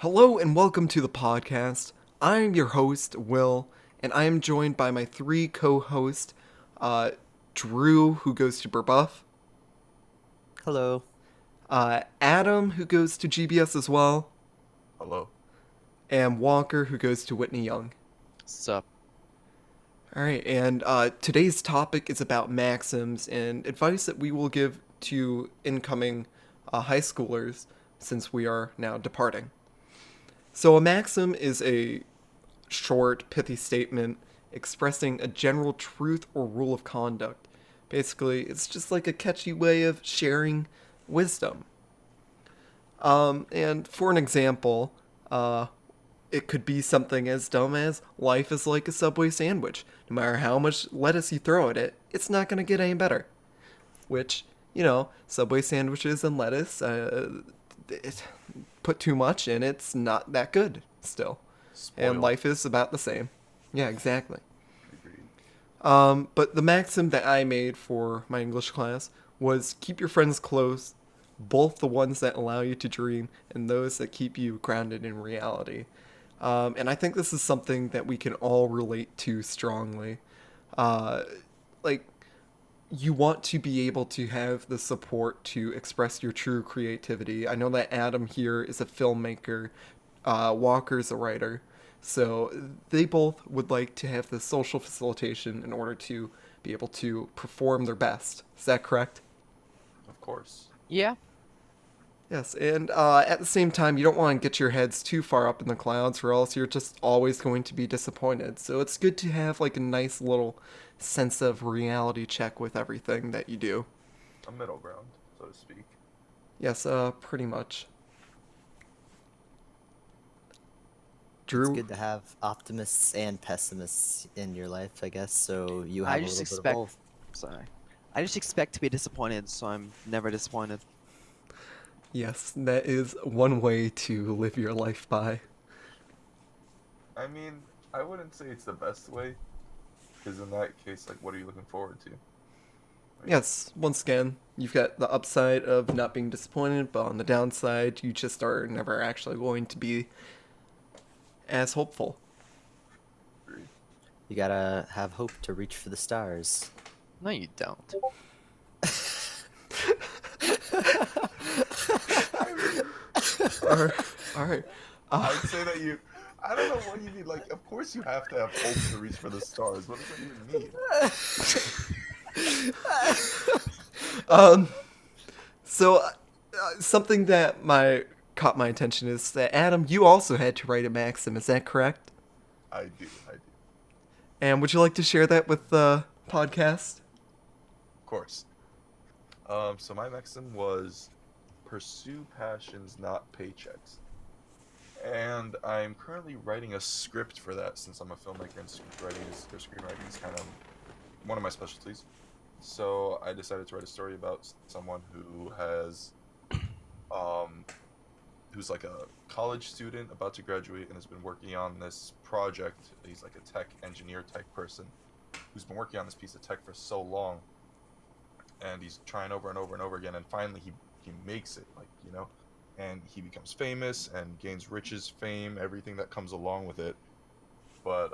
Hello and welcome to the podcast. I'm your host, Will, and I am joined by my three co-hosts, uh, Drew, who goes to Burbuff, Hello. Adam, who goes to GBS as well, Hello. and Walker, who goes to Whitney Young. Sup? All right, and today's topic is about maxims and advice that we will give to incoming high schoolers since we are now departing. So, a maxim is a short, pithy statement expressing a general truth or rule of conduct. Basically, it's just like a catchy way of sharing wisdom. And for an example, it could be something as dumb as life is like a Subway sandwich. No matter how much lettuce you throw at it, it's not going to get any better. Which, Subway sandwiches and lettuce, put too much and it's not that good still. And Spoiled. life is about the same. Yeah, exactly. Agreed. But the maxim that I made for my English class was keep your friends close, both the ones that allow you to dream and those that keep you grounded in reality. And I think this is something that we can all relate to strongly. Uh, like, you want to be able to have the support to express your true creativity. I know that Adam here is a filmmaker, Walker's a writer, so they both would like to have the social facilitation in order to be able to perform their best. Is that correct? Of course. Yeah. Yes, and at the same time, you don't want to get your heads too far up in the clouds, or else you're just always going to be disappointed. So it's good to have like a nice little sense of reality check with everything that you do. A middle ground, so to speak. Yes, pretty much. It's Drew, good to have optimists and pessimists in your life, I guess, so you I have a just little bit of expect. both. Sorry. I just expect to be disappointed, so I'm never disappointed. yes, that is one way to live your life by. I mean, I wouldn't say it's the best way, because in that case, like, what are you looking forward to? Yes, once again, you've got the upside of not being disappointed, but on the downside, you just are never actually going to be as hopeful. Agreed. You gotta have hope to reach for the stars. No, you don't. All right. I'd say that you. I don't know what you mean. Like, of course you have to have hope to reach for the stars. What does that even mean? Um, so something that my caught my attention is that Adam, you also had to write a maxim. Is that correct? I do. And would you like to share that with the podcast? Of course. So my maxim was pursue passions, not paychecks. And I'm currently writing a script for that since I'm a filmmaker and script writing or screenwriting is kind of one of my specialties. So I decided to write a story about someone who has, um, who's like a college student about to graduate and has been working on this project. He's like a tech engineer type person who's been working on this piece of tech for so long, and he's trying over and over and over again, and finally he makes it, like, and he becomes famous and gains riches, fame, everything that comes along with it. But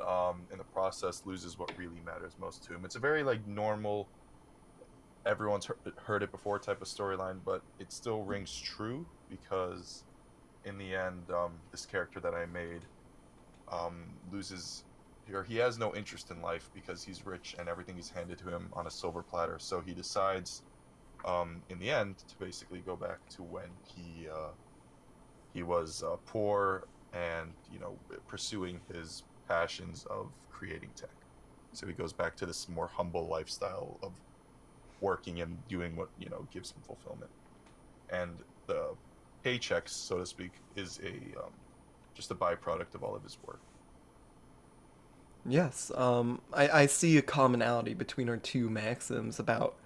in the process, loses what really matters most to him. It's a very like normal, everyone's heard it before type of storyline, but it still rings true because in the end, this character that I made loses, or he has no interest in life because he's rich and everything is handed to him on a silver platter. So he decides, in the end, to basically go back to when he was poor and pursuing his passions of creating tech. So he goes back to this more humble lifestyle of working and doing what gives him fulfillment. And the paychecks, so to speak, is a just a byproduct of all of his work. Yes. I see a commonality between our two maxims about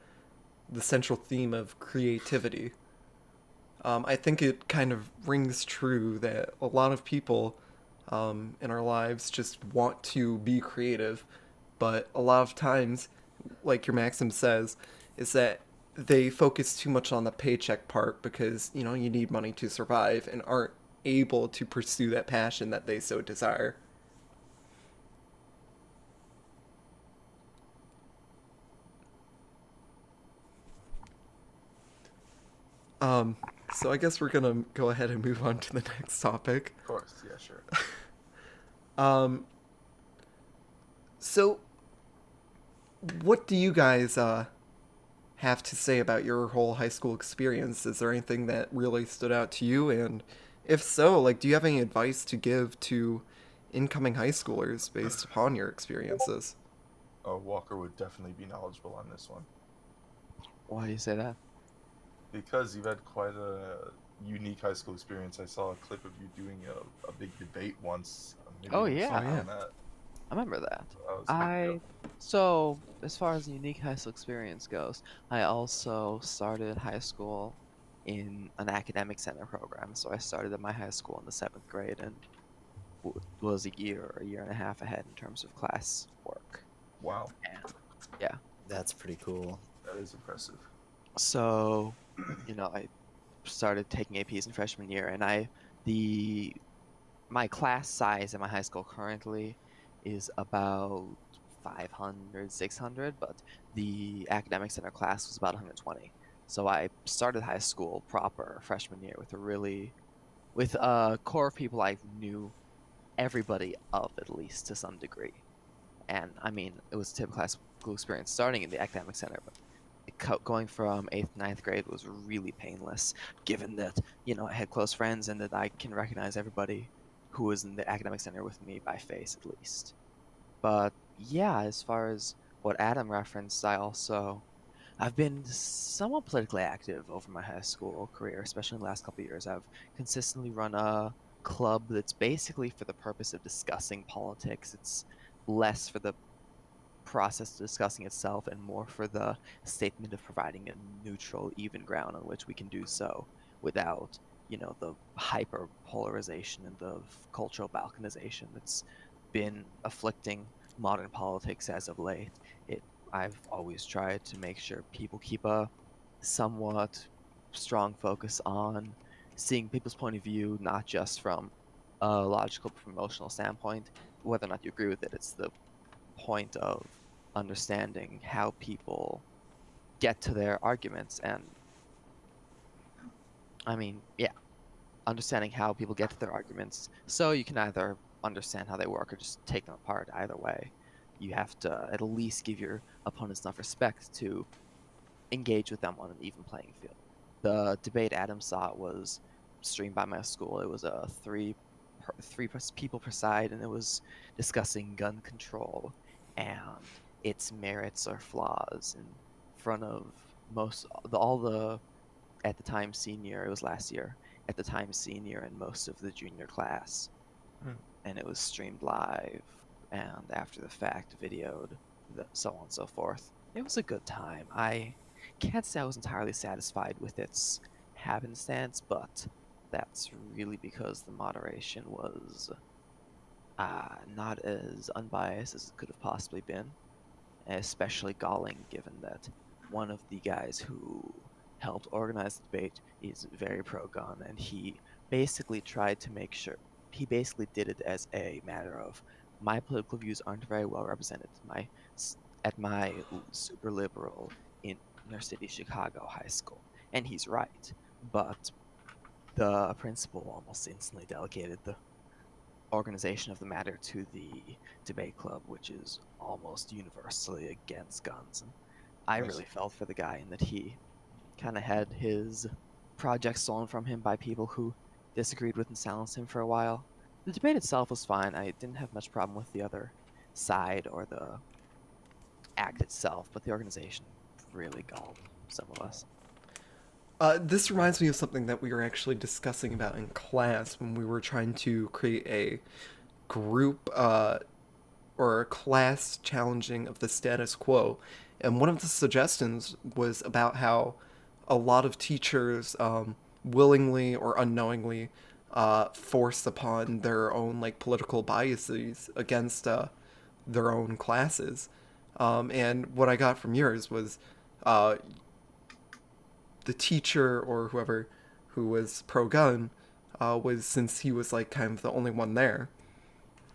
the central theme of creativity. I think it kind of rings true that a lot of people in our lives just want to be creative, but a lot of times, like your maxim says, is that they focus too much on the paycheck part because you need money to survive and aren't able to pursue that passion that they so desire. Um, so I guess we're gonna go ahead and move on to the next topic. Of course, yeah, sure. Um, so what do you guys have to say about your whole high school experience? Is there anything that really stood out to you? And if so, like, do you have any advice to give to incoming high schoolers based upon your experiences? Walker would definitely be knowledgeable on this one Why do you say that? because you've had quite a unique high school experience. I saw a clip of you doing a big debate once. Maybe Oh, it was yeah. something Oh, yeah. on that. I remember that. That was a big deal. So as far as the unique high school experience goes, I also started high school in an academic center program. So I started at my high school in the 7th grade and was a year and a half ahead in terms of class work. Wow, And yeah, That's pretty cool. that is impressive. so I started taking APs in freshman year, and my class size in my high school currently is about 500, 600, but the academic center class was about 120. So I started high school proper freshman year with a core of people I knew everybody of, at least to some degree. And I mean, it was a typical high school experience starting in the academic center, but going from 8th, 9th grade was really painless, given that, I had close friends and that I can recognize everybody who was in the academic center with me by face at least. But yeah, as far as what Adam referenced, I've been somewhat politically active over my high school career, especially in the last couple of years. I've consistently run a club that's basically for the purpose of discussing politics. It's less for the process of discussing itself and more for the statement of providing a neutral, even ground on which we can do so without, the hyper polarization and the cultural balkanization that's been afflicting modern politics as of late. I've always tried to make sure people keep a somewhat strong focus on seeing people's point of view, not just from a logical promotional standpoint. Whether or not you agree with it, it's the point of understanding how people get to their arguments. And I mean, yeah, understanding how people get to their arguments so you can either understand how they work or just take them apart. Either way, you have to at least give your opponents enough respect to engage with them on an even playing field. The debate Adam saw was streamed by my school. It was a three people per side, and it was discussing gun control and its merits or flaws in front of all the at the time senior. It was last year. At the time senior and most of the junior class, and it was streamed live and after the fact videoed, so on and so forth. It was a good time. I can't say I was entirely satisfied with its happenstance, but that's really because the moderation was not as unbiased as it could have possibly been, especially galling given that one of the guys who helped organize the debate is very pro-gun, and he basically did it as a matter of my political views aren't very well represented at my super liberal inner city Chicago high school, and he's right. But the principal almost instantly delegated the organization of the matter to the debate club, which is almost universally against guns. And I Nice. really felt for the guy in that he kind of had his project stolen from him by people who disagreed with and silenced him for a while. The debate itself was fine. I didn't have much problem with the other side or the act itself, but the organization really galled some of us. This reminds me of something that we were actually discussing about in class when we were trying to create a group or a class challenging of the status quo. And one of the suggestions was about how a lot of teachers willingly or unknowingly force upon their own like political biases against their own classes. And what I got from yours was the teacher or whoever who was pro gun was since he was like kind of the only one there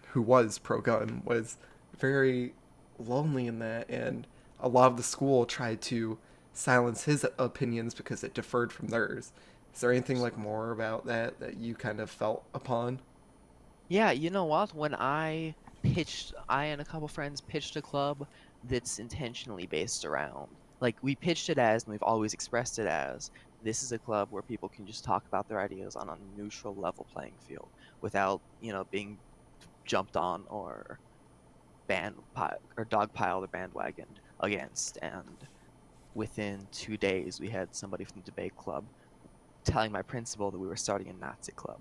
who was pro gun, was very lonely in that, and a lot of the school tried to silence his opinions because it differed from theirs. Is there anything like more about that that you kind of felt upon? Yeah, you know what? When I and a couple friends pitched a club that's intentionally based around, like, we pitched it as, and we've always expressed it as, this is a club where people can just talk about their ideas on a neutral level playing field without, being jumped on or dogpiled or bandwagoned against. And within 2 days, we had somebody from the debate club telling my principal that we were starting a Nazi club.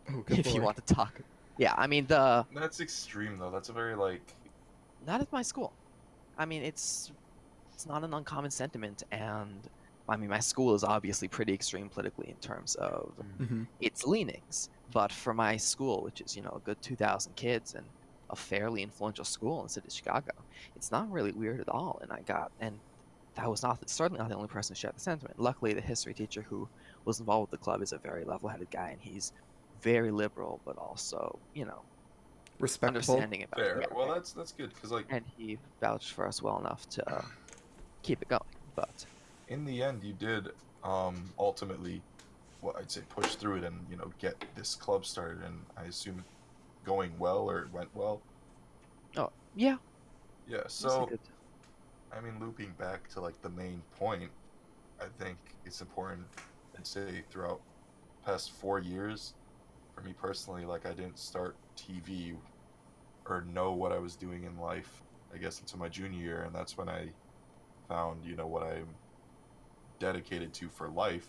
Oh, good If you lord. want to talk, yeah, I mean the That's extreme though. That's a very like. not at my school. I mean it's not an uncommon sentiment, and I mean my school is obviously pretty extreme politically in terms of Mm-hmm. its leanings. But for my school, which is a good 2,000 kids and a fairly influential school in the city of Chicago, it's not really weird at all. And that was not certainly not the only person who shared the sentiment. Luckily, the history teacher who was involved with the club is a very level-headed guy, and he's very liberal, but also Respectable. understanding about Fair. yeah, Well, that's good because like and he vouched for us well enough to keep it going. But in the end, you did ultimately, well, I'd say push through it and get this club started, and I assume going well or it went well. oh yeah, Yeah. yes, So it did. I mean, looping back to like the main point, I think it's important. I'd say throughout past 4 years, for me personally, like I didn't start TV or know what I was doing in life, I guess, until my junior year, and that's when I found, what I'm dedicated to for life.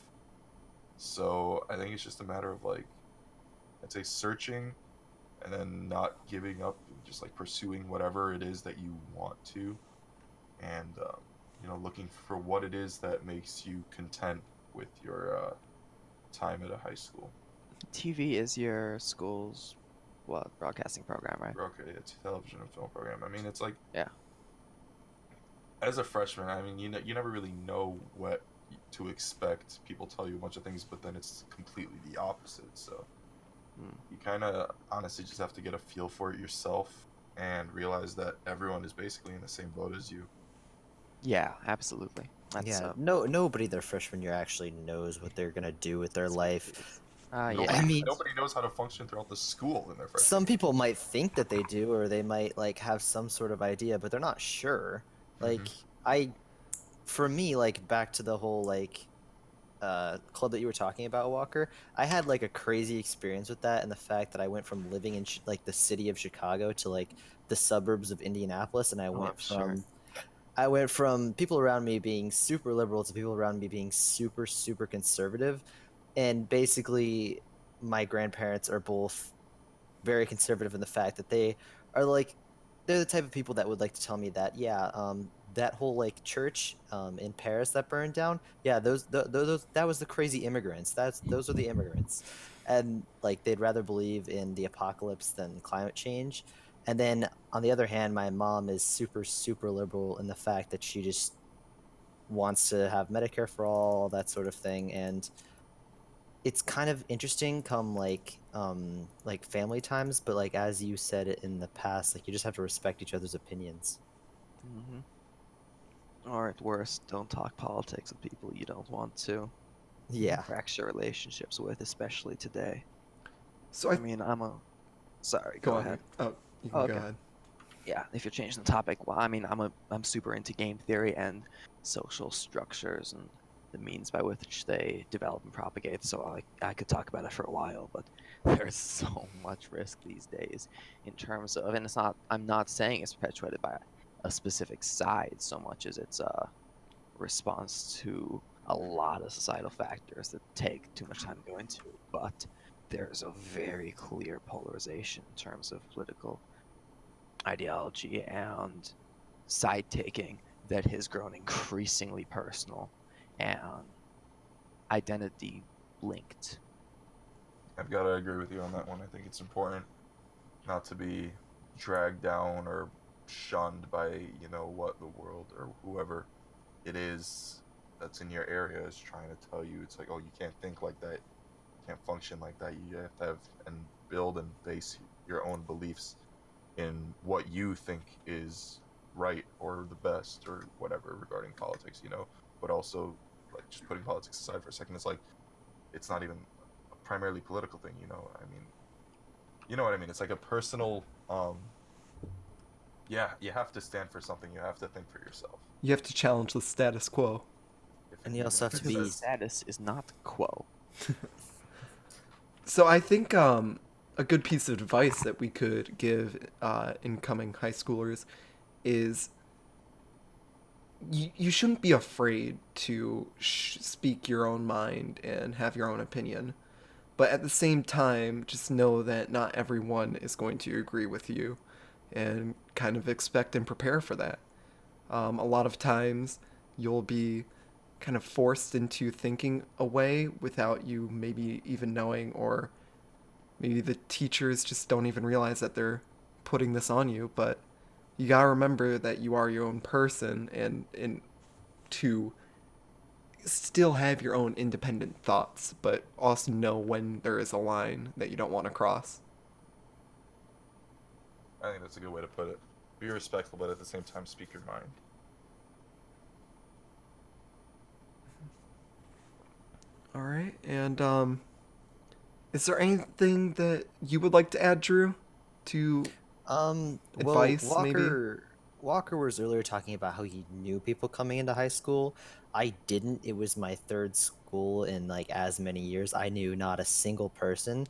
So I think it's just a matter of like, I'd say searching and then not giving up, just like pursuing whatever it is that you want to, and looking for what it is that makes you content with your time at a high school. TV is your school's what broadcasting program, right? Okay, it's a television and film program. I mean, it's like Yeah. as a freshman, I mean, you never really know what to expect. People tell you a bunch of things, but then it's completely the opposite. So Hmm. you kind of honestly just have to get a feel for it yourself and realize that everyone is basically in the same boat as you. Yeah, absolutely. That's Yeah, nobody their freshman year actually knows what they're gonna do with their life. Nobody, yeah. I mean, nobody knows how to function throughout the school in their freshman some year. people might think that they do, or they might like have some sort of idea, but they're not sure. Like I, for me, like back to the whole like club that you were talking about, Walker. I had like a crazy experience with that, and the fact that I went from living in like the city of Chicago to like the suburbs of Indianapolis, and Oh, I'm sure. I went from people around me being super liberal to people around me being super, super conservative. And basically, my grandparents are both very conservative in the fact that they are like, they're the type of people that would like to tell me that, yeah, that whole like church in Paris that burned down, yeah, those that was the crazy immigrants. Those are the immigrants. And like they'd rather believe in the apocalypse than climate change. And then on the other hand, my mom is super, super liberal in the fact that she just wants to have Medicare for all, that sort of thing. And it's kind of interesting come like family times, but like as you said it in the past, like you just have to respect each other's opinions. Hmm. Or at worst, don't talk politics with people you don't want to Yeah. fracture relationships with, especially today. So I I mean, sorry, go go on. ahead. Oh, you Oh, can go okay. ahead. Yeah, if you're changing the topic, well, I mean, I'm super into game theory and social structures and the means by which they develop and propagate. So I could talk about it for a while, but there's so much risk these days in terms of, and I'm not saying it's perpetuated by a specific side so much as it's a response to a lot of societal factors that take too much time to go into. But there's a very clear polarization in terms of political ideology and side taking that has grown increasingly personal and identity linked. I've got to agree with you on that one. I think it's important not to be dragged down or shunned by, what the world or whoever it is that's in your area is trying to tell you. It's like, oh, you can't think like that. can't function like that. You have to have and build and base your own beliefs in what you think is right or the best or whatever regarding politics, but also like just putting politics aside for a second, it's like it's not even a primarily political thing, I mean, you know what I mean? It's like a personal yeah, you have to stand for something. You have to think for yourself. You have to challenge the status quo. If And you also have to Because be- the status is not quo. So I think a good piece of advice that we could give incoming high schoolers is you shouldn't be afraid to speak your own mind and have your own opinion. But at the same time, just know that not everyone is going to agree with you and kind of expect and prepare for that. A lot of times you'll be kind of forced into thinking a way without you maybe even knowing, or maybe the teachers just don't even realize that they're putting this on you. But you gotta remember that you are your own person, and to still have your own independent thoughts, but also know when there is a line that you don't want to cross. I think that's a good way to put it. Be respectful, but at the same time, speak your mind. All right, and is there anything that you would like to add, Drew, to advice, well, maybe? Walker was earlier talking about how he knew people coming into high school. I didn't. It was my third school in like as many years. I knew not a single person,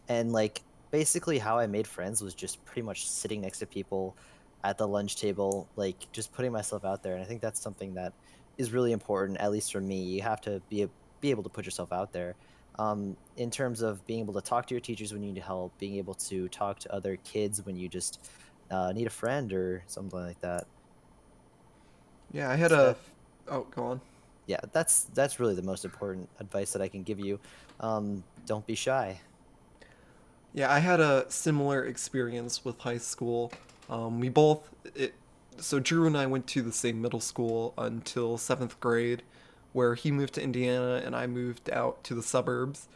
and like basically how I made friends was just pretty much sitting next to people at the lunch table, like just putting myself out there. And I think that's something that is really important, at least for me. You have to be able to put yourself out there. In terms of being able to talk to your teachers when you need help, being able to talk to other kids when you just need a friend or something like that. Yeah, I had So a. that, Oh, go on. yeah, that's really the most important advice that I can give you. Don't be shy. Yeah, I had a similar experience with high school. We both so Drew and I went to the same middle school until 7th grade, where he moved to Indiana and I moved out to the suburbs.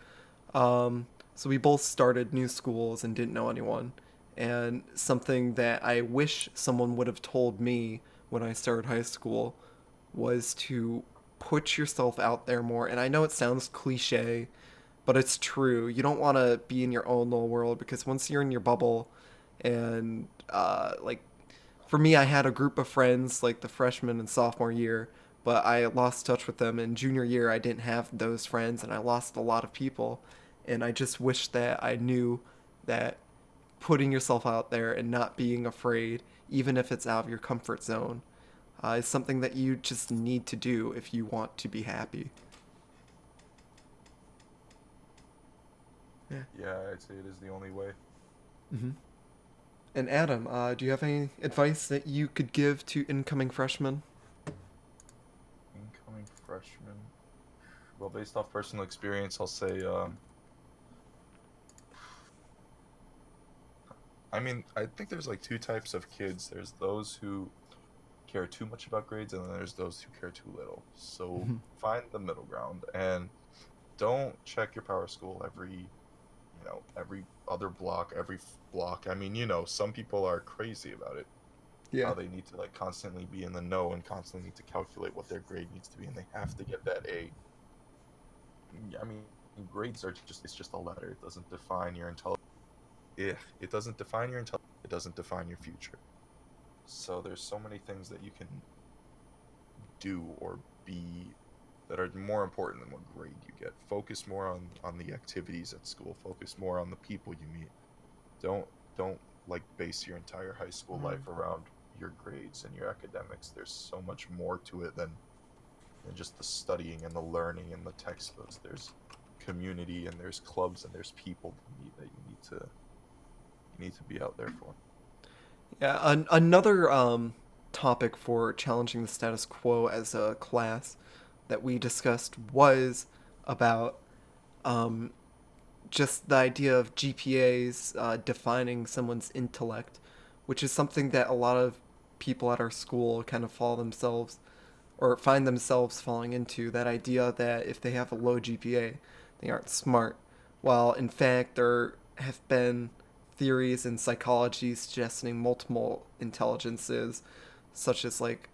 So we both started new schools and didn't know anyone. And something that I wish someone would have told me when I started high school was to put yourself out there more. And I know it sounds cliche, but it's true. You don't want to be in your own little world, because once you're in your bubble, and like for me, I had a group of friends like the freshman and sophomore year, but I lost touch with them. In junior year, I didn't have those friends, and I lost a lot of people. And I just wish that I knew that putting yourself out there and not being afraid, even if it's out of your comfort zone, is something that you just need to do if you want to be happy. Yeah. Yeah, I'd say it is the only way. Mm-hmm. And Adam, do you have any advice that you could give to incoming freshmen? Incoming freshman. Well, based off personal experience, I'll say, I mean, I think there's like two types of kids. There's those who care too much about grades, and then there's those who care too little. So find the middle ground and don't check your power school every other block, every block. I mean, some people are crazy about it. Yeah. How they need to like constantly be in the know and constantly need to calculate what their grade needs to be, and they have to get that A. I mean, grades are it's just a letter. It doesn't define your intelligence. It doesn't define your intelligence. It doesn't define your future. So there's so many things that you can do or be that are more important than what grade you get. Focus more on the activities at school. Focus more on the people you meet. Don't like base your entire high school life around your grades and your academics. There's so much more to it than just the studying and the learning and the textbooks. There's community, and there's clubs, and there's people that you need to be out there for. Yeah. Another topic for challenging the status quo as a class that we discussed was about just the idea of GPAs defining someone's intellect, which is something that a lot of people at our school kind of fall themselves or find themselves falling into. That idea that if they have a low GPA, they aren't smart. while in fact there have been theories in psychology suggesting multiple intelligences, such as like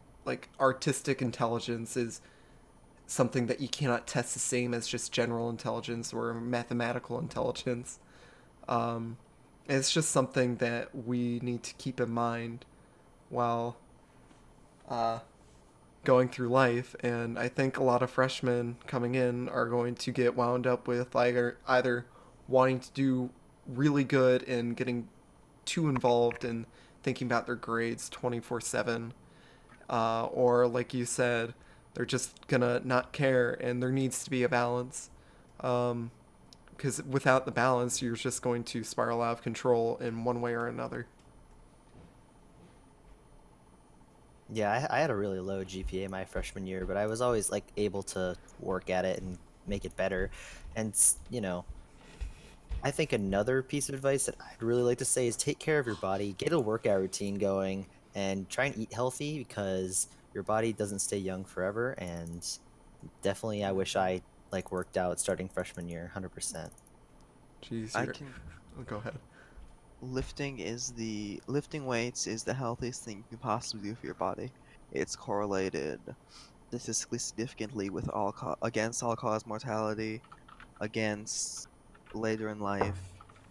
artistic intelligence is something that you cannot test the same as just general intelligence or mathematical intelligence. Um, it's just something that we need to keep in mind while uh, going through life. And I think a lot of freshmen coming in are going to get wound up with either wanting to do really good and getting too involved in thinking about their grades 24/7, or like you said, they're just gonna not care, and there needs to be a balance. Because without the balance, you're just going to spiral out of control in one way or another. Yeah, I had a really low GPA my freshman year, but I was always like able to work at it and make it better. And I think another piece of advice that I'd really like to say is take care of your body, get a workout routine going, and try and eat healthy because your body doesn't stay young forever. And definitely, I wish I like worked out starting freshman year, 100%. Jeez, I you're. can Oh, go ahead. lifting weights is the healthiest thing you can possibly do for your body. It's correlated statistically significantly with against all-cause mortality, against later in life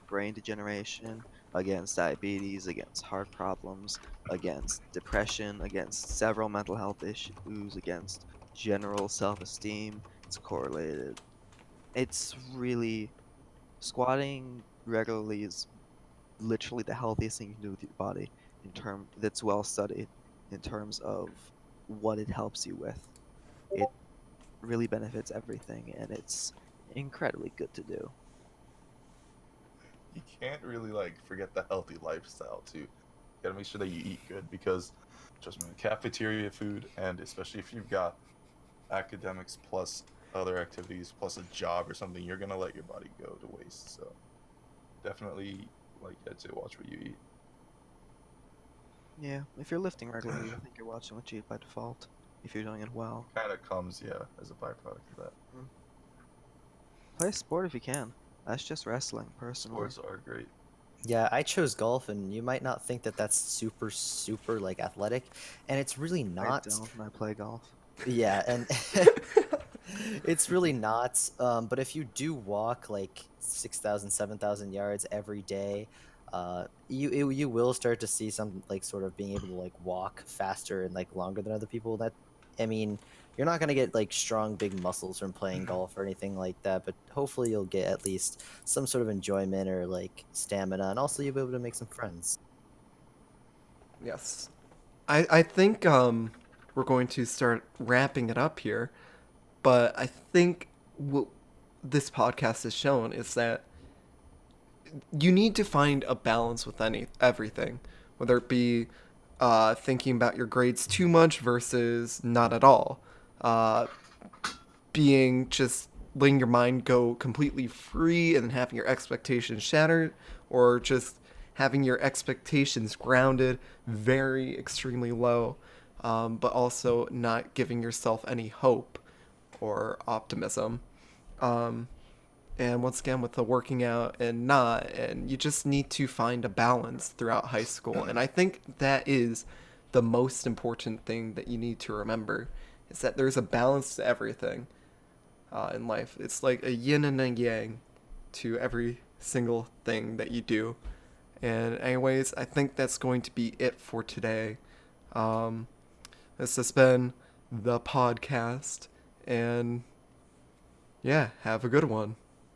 brain degeneration, against diabetes, against heart problems, against depression, against several mental health issues, against general self-esteem. It's correlated. It's really squatting regularly is literally the healthiest thing you can do with your body that's well studied in terms of what it helps you with. It really benefits everything and it's incredibly good to do. You can't really like forget the healthy lifestyle too. You gotta make sure that you eat good because trust me, cafeteria food and especially if you've got academics plus other activities plus a job or something, you're gonna let your body go to waste. So definitely like I'd say watch what you eat. Yeah, if you're lifting regularly, I think you're watching what you eat by default. If you're doing it well, Kinda comes, yeah, as a byproduct of that. play a sport if you can. That's just wrestling, personally. Sports are great. Yeah, I chose golf, and you might not think that that's super, super like athletic, and it's really I not. don't, and I play golf. Yeah, and it's really not. But if you do walk like 6,000, 7,000 yards every day, you will start to see some like sort of being able to like walk faster and like longer than other people. That I mean, you're not gonna get like strong big muscles from playing golf or anything like that, but hopefully you'll get at least some sort of enjoyment or like stamina, and also you'll be able to make some friends. Yes. I think we're going to start wrapping it up here, but I think what this podcast has shown is that you need to find a balance with everything, whether it be thinking about your grades too much versus not at all, uh, being just letting your mind go completely free and having your expectations shattered, or just having your expectations grounded very extremely low, but also not giving yourself any hope or optimism. Um, and once again, with the working out and not, and you just need to find a balance throughout high school. And I think that is the most important thing that you need to remember is that there's a balance to everything in life. It's like a yin and a yang to every single thing that you do. And anyways, I think that's going to be it for today. Um, this has been the podcast, and yeah, have a good one.